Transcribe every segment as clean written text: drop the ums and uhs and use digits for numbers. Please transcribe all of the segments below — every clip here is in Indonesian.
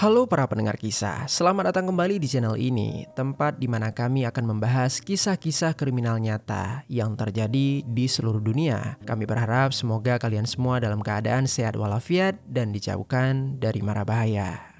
Halo para pendengar kisah, selamat datang kembali di channel ini, tempat di mana kami akan membahas kisah-kisah kriminal nyata yang terjadi di seluruh dunia. Kami berharap semoga kalian semua dalam keadaan sehat walafiat dan dijauhkan dari mara bahaya.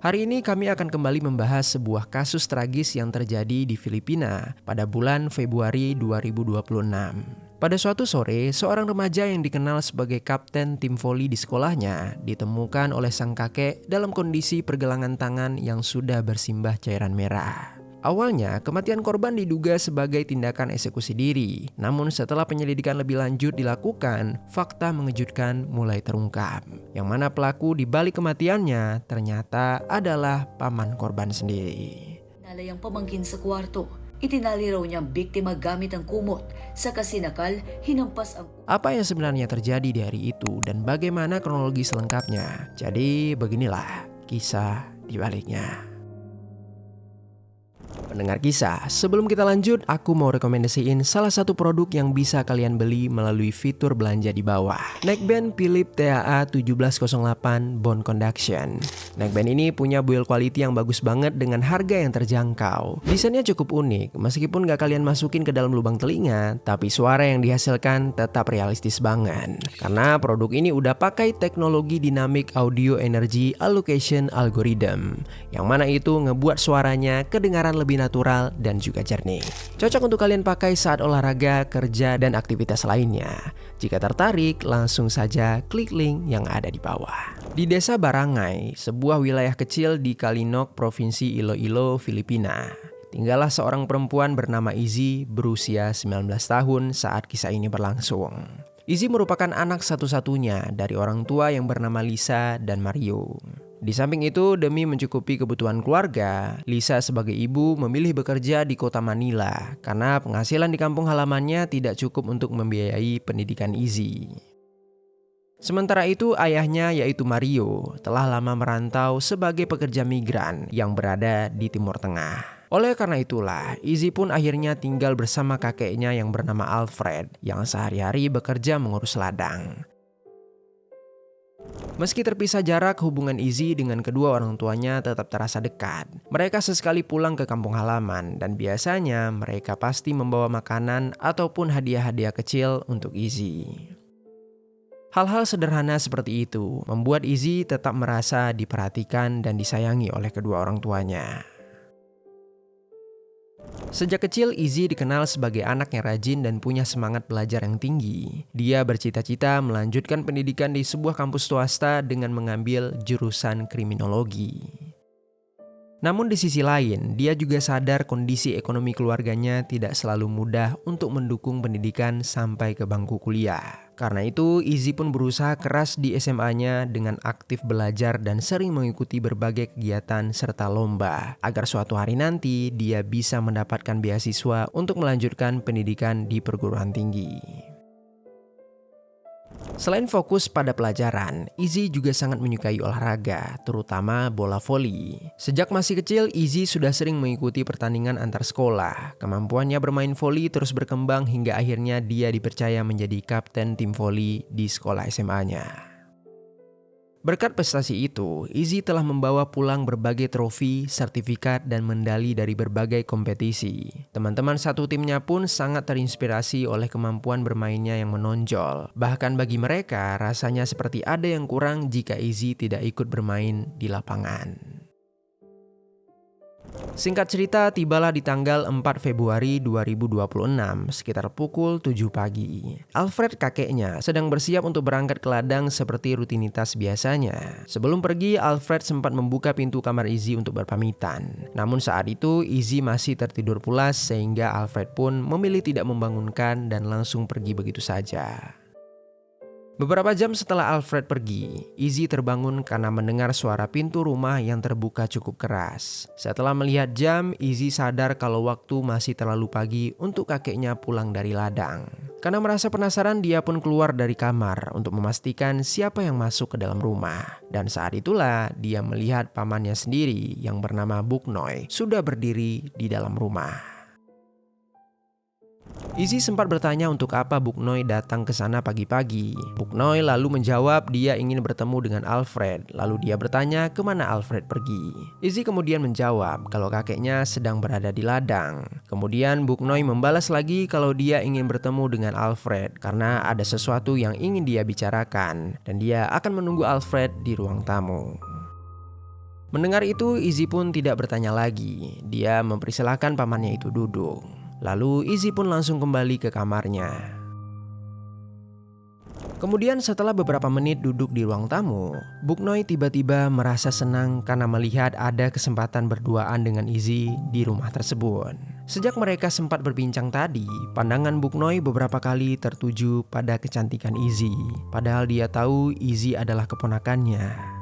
Hari ini kami akan kembali membahas sebuah kasus tragis yang terjadi di Filipina pada bulan Februari 2026. Pada suatu sore, seorang remaja yang dikenal sebagai kapten tim voli di sekolahnya ditemukan oleh sang kakek dalam kondisi pergelangan tangan yang sudah bersimbah cairan merah. Awalnya, kematian korban diduga sebagai tindakan eksekusi diri. Namun setelah penyelidikan lebih lanjut dilakukan, fakta mengejutkan mulai terungkap. Yang mana pelaku di balik kematiannya ternyata adalah paman korban sendiri. Nalayang pamangkin sa kwarto. Itinali raw niyang biktima gamit ang kumot. Sa kasinakal, hinampas ang... Apa yang sebenarnya terjadi di hari itu dan bagaimana kronologi selengkapnya? Jadi beginilah kisah di baliknya. Pendengar kisah, sebelum kita lanjut, aku mau rekomendasiin salah satu produk yang bisa kalian beli melalui fitur belanja di bawah. Neckband Philips TAA 1708 Bone Conduction. Neckband ini punya build quality yang bagus banget dengan harga yang terjangkau. Desainnya cukup unik, meskipun gak kalian masukin ke dalam lubang telinga, tapi suara yang dihasilkan tetap realistis banget. Karena produk ini udah pakai teknologi Dynamic Audio Energy Allocation Algorithm, yang mana itu ngebuat suaranya kedengaran lebih natural dan juga jernih. Cocok untuk kalian pakai saat olahraga, kerja, dan aktivitas lainnya. Jika tertarik, langsung saja klik link yang ada di bawah. Di desa Barangay, sebuah wilayah kecil di Kalinok, Provinsi Iloilo, Filipina, tinggallah seorang perempuan bernama Izzy berusia 19 tahun saat kisah ini berlangsung. Izzy merupakan anak satu-satunya dari orang tua yang bernama Lisa dan Mario. Di samping itu, demi mencukupi kebutuhan keluarga, Lisa sebagai ibu memilih bekerja di kota Manila karena penghasilan di kampung halamannya tidak cukup untuk membiayai pendidikan Izzy. Sementara itu, ayahnya yaitu Mario telah lama merantau sebagai pekerja migran yang berada di Timur Tengah. Oleh karena itulah, Izzy pun akhirnya tinggal bersama kakeknya yang bernama Alfred yang sehari-hari bekerja mengurus ladang. Meski terpisah jarak, hubungan Izzy dengan kedua orang tuanya tetap terasa dekat. Mereka sesekali pulang ke kampung halaman dan biasanya mereka pasti membawa makanan ataupun hadiah-hadiah kecil untuk Izzy. Hal-hal sederhana seperti itu membuat Izzy tetap merasa diperhatikan dan disayangi oleh kedua orang tuanya. Sejak kecil, Izzy dikenal sebagai anak yang rajin dan punya semangat belajar yang tinggi. Dia bercita-cita melanjutkan pendidikan di sebuah kampus swasta dengan mengambil jurusan kriminologi. Namun di sisi lain, dia juga sadar kondisi ekonomi keluarganya tidak selalu mudah untuk mendukung pendidikan sampai ke bangku kuliah. Karena itu, Izzy pun berusaha keras di SMA-nya dengan aktif belajar dan sering mengikuti berbagai kegiatan serta lomba, agar suatu hari nanti dia bisa mendapatkan beasiswa untuk melanjutkan pendidikan di perguruan tinggi. Selain fokus pada pelajaran, Izzy juga sangat menyukai olahraga, terutama bola voli. Sejak masih kecil, Izzy sudah sering mengikuti pertandingan antar sekolah. Kemampuannya bermain voli terus berkembang hingga akhirnya dia dipercaya menjadi kapten tim voli di sekolah SMA-nya. Berkat prestasi itu, Izzy telah membawa pulang berbagai trofi, sertifikat, dan medali dari berbagai kompetisi. Teman-teman satu timnya pun sangat terinspirasi oleh kemampuan bermainnya yang menonjol. Bahkan bagi mereka, rasanya seperti ada yang kurang jika Izzy tidak ikut bermain di lapangan. Singkat cerita, tibalah di tanggal 4 Februari 2026 sekitar pukul 7 pagi. Alfred, kakeknya, sedang bersiap untuk berangkat ke ladang seperti rutinitas biasanya. Sebelum pergi, Alfred sempat membuka pintu kamar Izzy untuk berpamitan. Namun saat itu, Izzy masih tertidur pulas sehingga Alfred pun memilih tidak membangunkan dan langsung pergi begitu saja. Beberapa jam setelah Alfred pergi, Izzy terbangun karena mendengar suara pintu rumah yang terbuka cukup keras. Setelah melihat jam, Izzy sadar kalau waktu masih terlalu pagi untuk kakeknya pulang dari ladang. Karena merasa penasaran, dia pun keluar dari kamar untuk memastikan siapa yang masuk ke dalam rumah. Dan saat itulah dia melihat pamannya sendiri yang bernama Buknoy sudah berdiri di dalam rumah. Izzy sempat bertanya untuk apa Bouknoy datang ke sana pagi-pagi. Bouknoy lalu menjawab dia ingin bertemu dengan Alfred. Lalu dia bertanya kemana Alfred pergi. Izzy kemudian menjawab kalau kakeknya sedang berada di ladang. Kemudian Bouknoy membalas lagi kalau dia ingin bertemu dengan Alfred karena ada sesuatu yang ingin dia bicarakan dan dia akan menunggu Alfred di ruang tamu. Mendengar itu, Izzy pun tidak bertanya lagi. Dia mempersilahkan pamannya itu duduk. Lalu Izzy pun langsung kembali ke kamarnya. Kemudian setelah beberapa menit duduk di ruang tamu, Bouknoy tiba-tiba merasa senang karena melihat ada kesempatan berduaan dengan Izzy di rumah tersebut. Sejak mereka sempat berbincang tadi, pandangan Bouknoy beberapa kali tertuju pada kecantikan Izzy. Padahal dia tahu Izzy adalah keponakannya.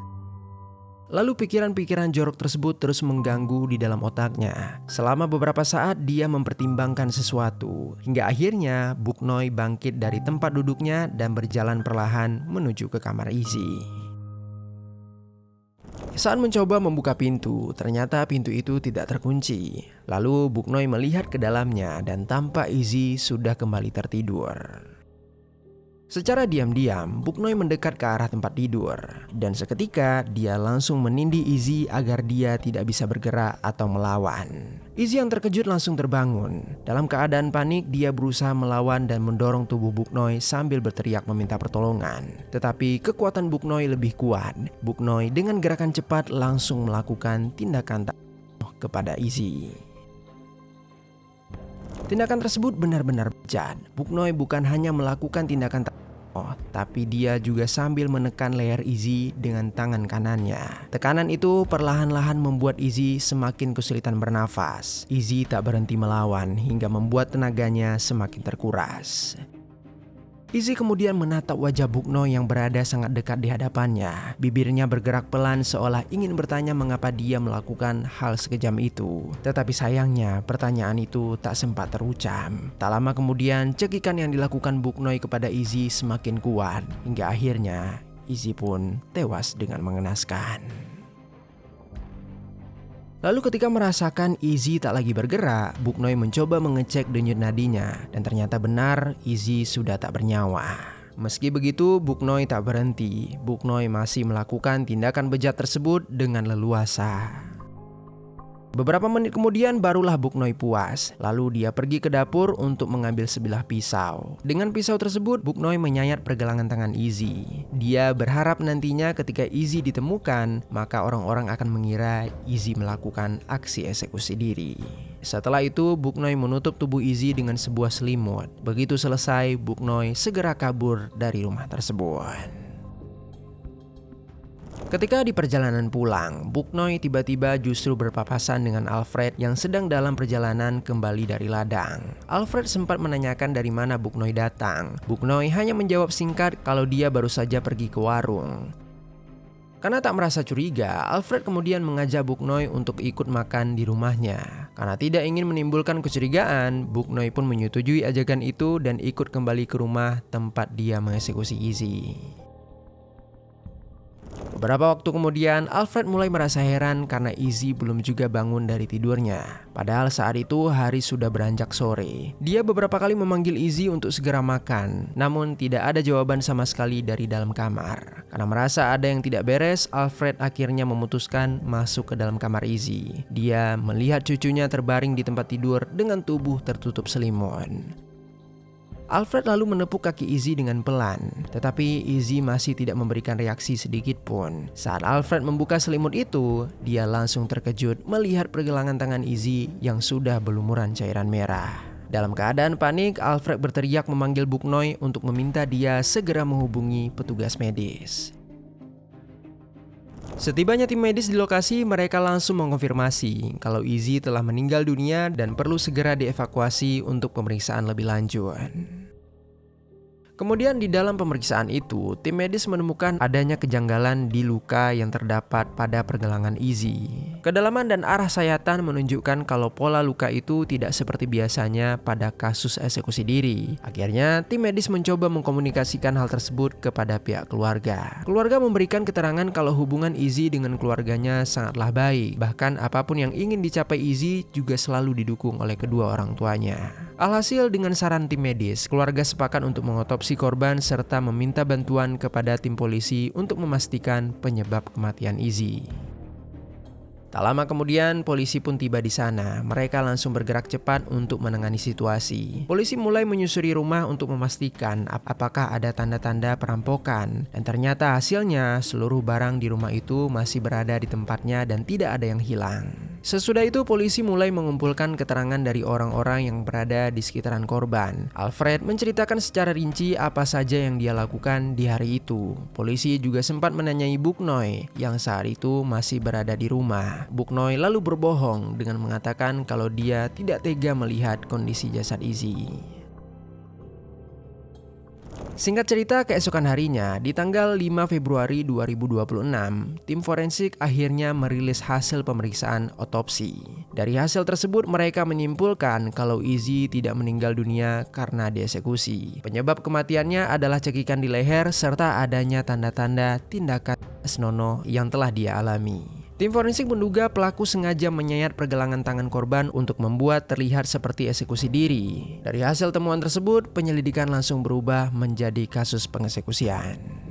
Lalu pikiran-pikiran jorok tersebut terus mengganggu di dalam otaknya. Selama beberapa saat dia mempertimbangkan sesuatu. Hingga akhirnya Bouknoy bangkit dari tempat duduknya dan berjalan perlahan menuju ke kamar Izzy. Saat mencoba membuka pintu, ternyata pintu itu tidak terkunci. Lalu Bouknoy melihat ke dalamnya dan tampak Izzy sudah kembali tertidur. Secara diam-diam, Bouknoy mendekat ke arah tempat tidur. Dan seketika, dia langsung menindih Izzy agar dia tidak bisa bergerak atau melawan. Izzy yang terkejut langsung terbangun. Dalam keadaan panik, dia berusaha melawan dan mendorong tubuh Bouknoy sambil berteriak meminta pertolongan. Tetapi kekuatan Bouknoy lebih kuat. Bouknoy dengan gerakan cepat langsung melakukan tindakan kepada Izzy. Tindakan tersebut benar-benar bejat. Bouknoy bukan hanya melakukan tindakan tapi dia juga sambil menekan leher Izzy dengan tangan kanannya. Tekanan itu perlahan-lahan membuat Izzy semakin kesulitan bernafas. Izzy tak berhenti melawan hingga membuat tenaganya semakin terkuras. Izzy kemudian menatap wajah Bouknoy yang berada sangat dekat di hadapannya. Bibirnya bergerak pelan seolah ingin bertanya mengapa dia melakukan hal sekejam itu. Tetapi sayangnya pertanyaan itu tak sempat terucap. Tak lama kemudian cekikan yang dilakukan Bouknoy kepada Izzy semakin kuat. Hingga akhirnya Izzy pun tewas dengan mengenaskan. Lalu ketika merasakan Izzy tak lagi bergerak, Bouknoy mencoba mengecek denyut nadinya dan ternyata benar Izzy sudah tak bernyawa. Meski begitu, Bouknoy tak berhenti. Bouknoy masih melakukan tindakan bejat tersebut dengan leluasa. Beberapa menit kemudian barulah Bouknoy puas. Lalu dia pergi ke dapur untuk mengambil sebilah pisau. Dengan pisau tersebut, Bouknoy menyayat pergelangan tangan Izzy. Dia berharap nantinya ketika Izzy ditemukan, maka orang-orang akan mengira Izzy melakukan aksi eksekusi diri. Setelah itu, Bouknoy menutup tubuh Izzy dengan sebuah selimut. Begitu selesai, Bouknoy segera kabur dari rumah tersebut. Ketika di perjalanan pulang, Bouknoy tiba-tiba justru berpapasan dengan Alfred yang sedang dalam perjalanan kembali dari ladang. Alfred sempat menanyakan dari mana Bouknoy datang. Bouknoy hanya menjawab singkat kalau dia baru saja pergi ke warung. Karena tak merasa curiga, Alfred kemudian mengajak Bouknoy untuk ikut makan di rumahnya. Karena tidak ingin menimbulkan kecurigaan, Bouknoy pun menyetujui ajakan itu dan ikut kembali ke rumah tempat dia mengeksekusi Izzy. Beberapa waktu kemudian, Alfred mulai merasa heran karena Izzy belum juga bangun dari tidurnya. Padahal saat itu hari sudah beranjak sore. Dia beberapa kali memanggil Izzy untuk segera makan, namun tidak ada jawaban sama sekali dari dalam kamar. Karena merasa ada yang tidak beres, Alfred akhirnya memutuskan masuk ke dalam kamar Izzy. Dia melihat cucunya terbaring di tempat tidur dengan tubuh tertutup selimut. Alfred lalu menepuk kaki Izzy dengan pelan, tetapi Izzy masih tidak memberikan reaksi sedikit pun. Saat Alfred membuka selimut itu, dia langsung terkejut melihat pergelangan tangan Izzy yang sudah berlumuran cairan merah. Dalam keadaan panik, Alfred berteriak memanggil Bouknoy untuk meminta dia segera menghubungi petugas medis. Setibanya tim medis di lokasi, mereka langsung mengonfirmasi kalau Izzy telah meninggal dunia dan perlu segera dievakuasi untuk pemeriksaan lebih lanjut. Kemudian di dalam pemeriksaan itu, tim medis menemukan adanya kejanggalan di luka yang terdapat pada pergelangan Izzy. Kedalaman dan arah sayatan menunjukkan kalau pola luka itu tidak seperti biasanya pada kasus eksekusi diri. Akhirnya, tim medis mencoba mengkomunikasikan hal tersebut kepada pihak keluarga. Keluarga memberikan keterangan kalau hubungan Izzy dengan keluarganya sangatlah baik. Bahkan apapun yang ingin dicapai Izzy juga selalu didukung oleh kedua orang tuanya. Alhasil dengan saran tim medis, keluarga sepakat untuk mengotopsi korban serta meminta bantuan kepada tim polisi untuk memastikan penyebab kematian Izzy. Tak lama kemudian, polisi pun tiba di sana. Mereka langsung bergerak cepat untuk menangani situasi. Polisi mulai menyusuri rumah untuk memastikan apakah ada tanda-tanda perampokan. Dan ternyata hasilnya, seluruh barang di rumah itu masih berada di tempatnya dan tidak ada yang hilang. Sesudah itu polisi mulai mengumpulkan keterangan dari orang-orang yang berada di sekitaran korban. Alfred menceritakan secara rinci apa saja yang dia lakukan di hari itu. Polisi juga sempat menanyai Buknoy yang saat itu masih berada di rumah. Buknoy lalu berbohong dengan mengatakan kalau dia tidak tega melihat kondisi jasad Izzy. Singkat cerita, keesokan harinya, di tanggal 5 Februari 2026, tim forensik akhirnya merilis hasil pemeriksaan otopsi. Dari hasil tersebut, mereka menyimpulkan kalau Izzy tidak meninggal dunia karena dieksekusi. Penyebab kematiannya adalah cekikan di leher serta adanya tanda-tanda tindakan senonoh yang telah dia alami. Tim forensik menduga pelaku sengaja menyayat pergelangan tangan korban untuk membuat terlihat seperti eksekusi diri. Dari hasil temuan tersebut, penyelidikan langsung berubah menjadi kasus pengeksekusian.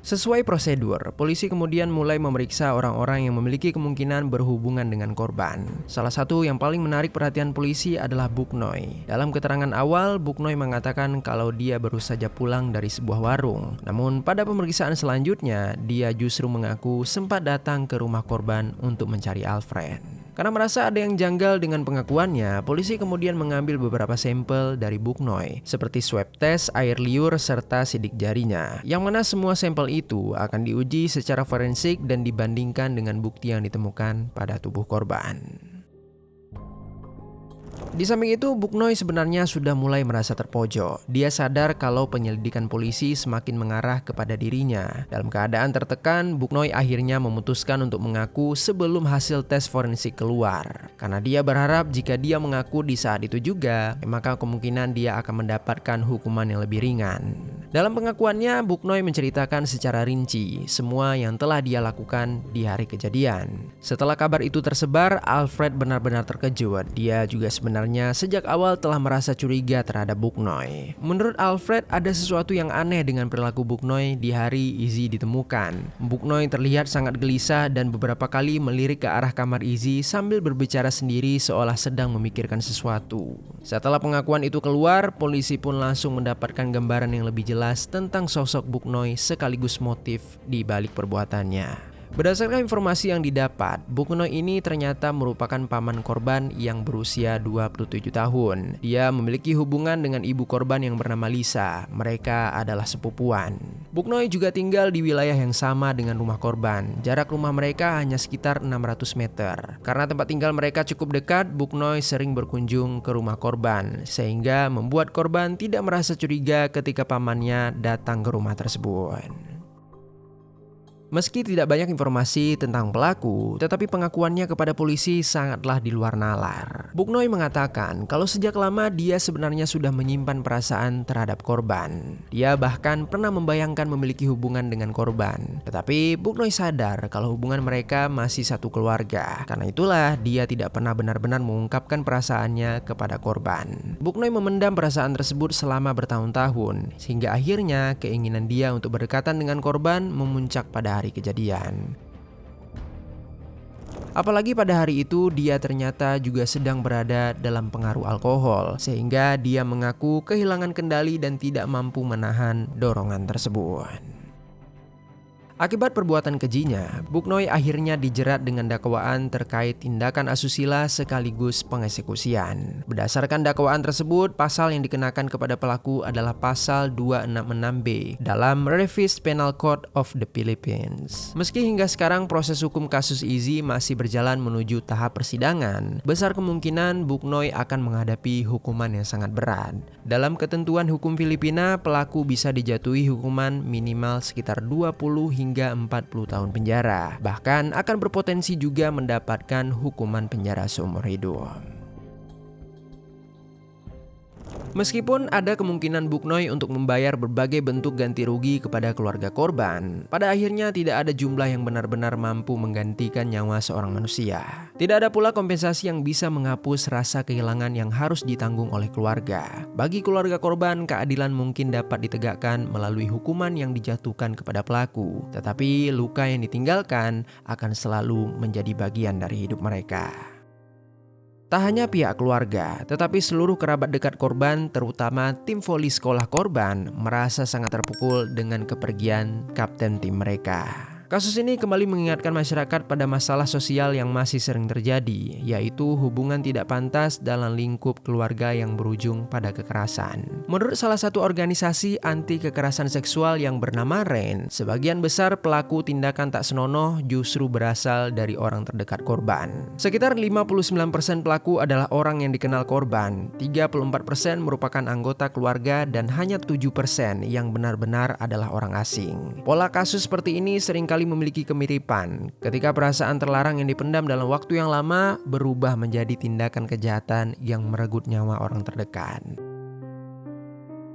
Sesuai prosedur, polisi kemudian mulai memeriksa orang-orang yang memiliki kemungkinan berhubungan dengan korban. Salah satu yang paling menarik perhatian polisi adalah Buknoy. Dalam keterangan awal, Buknoy mengatakan kalau dia baru saja pulang dari sebuah warung. Namun pada pemeriksaan selanjutnya, dia justru mengaku sempat datang ke rumah korban untuk mencari Alfred. Karena merasa ada yang janggal dengan pengakuannya, polisi kemudian mengambil beberapa sampel dari Buknoy, seperti swab test, air liur, serta sidik jarinya. Yang mana semua sampel itu akan diuji secara forensik dan dibandingkan dengan bukti yang ditemukan pada tubuh korban. Di samping itu, Buknoy sebenarnya sudah mulai merasa terpojok. Dia sadar kalau penyelidikan polisi semakin mengarah kepada dirinya. Dalam keadaan tertekan, Buknoy akhirnya memutuskan untuk mengaku sebelum hasil tes forensik keluar. Karena dia berharap jika dia mengaku di saat itu juga, maka kemungkinan dia akan mendapatkan hukuman yang lebih ringan. Dalam pengakuannya, Buknoy menceritakan secara rinci semua yang telah dia lakukan di hari kejadian. Setelah kabar itu tersebar, Alfred benar-benar terkejut. Dia juga sebenarnya sejak awal telah merasa curiga terhadap Buknoy. Menurut Alfred, ada sesuatu yang aneh dengan perilaku Buknoy di hari Izzy ditemukan. Buknoy terlihat sangat gelisah dan beberapa kali melirik ke arah kamar Izzy sambil berbicara sendiri seolah sedang memikirkan sesuatu. Setelah pengakuan itu keluar, polisi pun langsung mendapatkan gambaran yang lebih jelas tentang sosok Buknoy sekaligus motif di balik perbuatannya. Berdasarkan informasi yang didapat, Buknoy ini ternyata merupakan paman korban yang berusia 27 tahun. Dia memiliki hubungan dengan ibu korban yang bernama Lisa. Mereka adalah sepupuan. Buknoy juga tinggal di wilayah yang sama dengan rumah korban. Jarak rumah mereka hanya sekitar 600 meter. Karena tempat tinggal mereka cukup dekat, Buknoy sering berkunjung ke rumah korban, sehingga membuat korban tidak merasa curiga ketika pamannya datang ke rumah tersebut. Meski tidak banyak informasi tentang pelaku, tetapi pengakuannya kepada polisi sangatlah di luar nalar. Buknoy mengatakan kalau sejak lama dia sebenarnya sudah menyimpan perasaan terhadap korban. Dia bahkan pernah membayangkan memiliki hubungan dengan korban. Tetapi Buknoy sadar kalau hubungan mereka masih satu keluarga. Karena itulah dia tidak pernah benar-benar mengungkapkan perasaannya kepada korban. Buknoy memendam perasaan tersebut selama bertahun-tahun, sehingga akhirnya keinginan dia untuk berdekatan dengan korban memuncak pada hari kejadian. Apalagi pada hari itu dia ternyata juga sedang berada dalam pengaruh alkohol, sehingga dia mengaku kehilangan kendali dan tidak mampu menahan dorongan tersebut. Akibat perbuatan kejinya, Buknoy akhirnya dijerat dengan dakwaan terkait tindakan asusila sekaligus pengeksekusian. Berdasarkan dakwaan tersebut, pasal yang dikenakan kepada pelaku adalah pasal 266B dalam Revised Penal Code of the Philippines. Meski hingga sekarang proses hukum kasus Izzy masih berjalan menuju tahap persidangan, besar kemungkinan Buknoy akan menghadapi hukuman yang sangat berat. Dalam ketentuan hukum Filipina, pelaku bisa dijatuhi hukuman minimal sekitar 20 hingga 40 tahun penjara. Bahkan akan berpotensi juga mendapatkan hukuman penjara seumur hidup. Meskipun ada kemungkinan Buknoy untuk membayar berbagai bentuk ganti rugi kepada keluarga korban, pada akhirnya tidak ada jumlah yang benar-benar mampu menggantikan nyawa seorang manusia. Tidak ada pula kompensasi yang bisa menghapus rasa kehilangan yang harus ditanggung oleh keluarga. Bagi keluarga korban, keadilan mungkin dapat ditegakkan melalui hukuman yang dijatuhkan kepada pelaku, tetapi luka yang ditinggalkan akan selalu menjadi bagian dari hidup mereka. Tak hanya pihak keluarga, tetapi seluruh kerabat dekat korban, terutama tim voli sekolah korban, merasa sangat terpukul dengan kepergian kapten tim mereka. Kasus ini kembali mengingatkan masyarakat pada masalah sosial yang masih sering terjadi, yaitu hubungan tidak pantas dalam lingkup keluarga yang berujung pada kekerasan. Menurut salah satu organisasi anti kekerasan seksual yang bernama RAIN, sebagian besar pelaku tindakan tak senonoh justru berasal dari orang terdekat korban. Sekitar 59% pelaku adalah orang yang dikenal korban, 34% merupakan anggota keluarga, dan hanya 7% yang benar-benar adalah orang asing. Pola kasus seperti ini seringkali memiliki kemiripan ketika perasaan terlarang yang dipendam dalam waktu yang lama berubah menjadi tindakan kejahatan yang merenggut nyawa orang terdekat.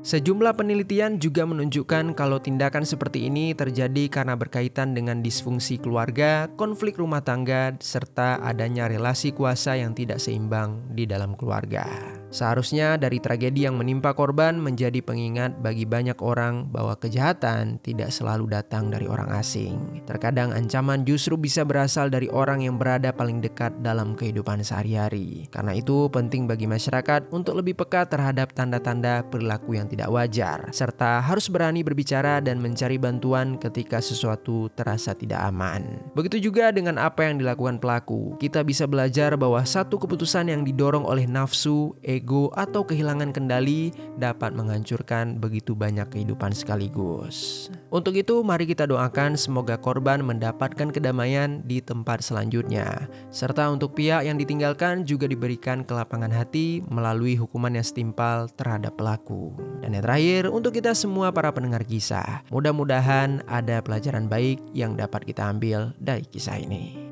Sejumlah penelitian juga menunjukkan kalau tindakan seperti ini terjadi karena berkaitan dengan disfungsi keluarga, konflik rumah tangga, serta adanya relasi kuasa yang tidak seimbang di dalam keluarga. Seharusnya dari tragedi yang menimpa korban menjadi pengingat bagi banyak orang bahwa kejahatan tidak selalu datang dari orang asing. Terkadang ancaman justru bisa berasal dari orang yang berada paling dekat dalam kehidupan sehari-hari. Karena itu penting bagi masyarakat untuk lebih peka terhadap tanda-tanda perilaku yang tidak wajar, serta harus berani berbicara dan mencari bantuan ketika sesuatu terasa tidak aman. Begitu juga dengan apa yang dilakukan pelaku. Kita bisa belajar bahwa satu keputusan yang didorong oleh nafsu, ego, atau kehilangan kendali dapat menghancurkan begitu banyak kehidupan sekaligus. Untuk itu, mari kita doakan semoga korban mendapatkan kedamaian di tempat selanjutnya, serta untuk pihak yang ditinggalkan juga diberikan kelapangan hati melalui hukuman yang setimpal terhadap pelaku. Dan yang terakhir, untuk kita semua para pendengar kisah, mudah-mudahan ada pelajaran baik yang dapat kita ambil dari kisah ini.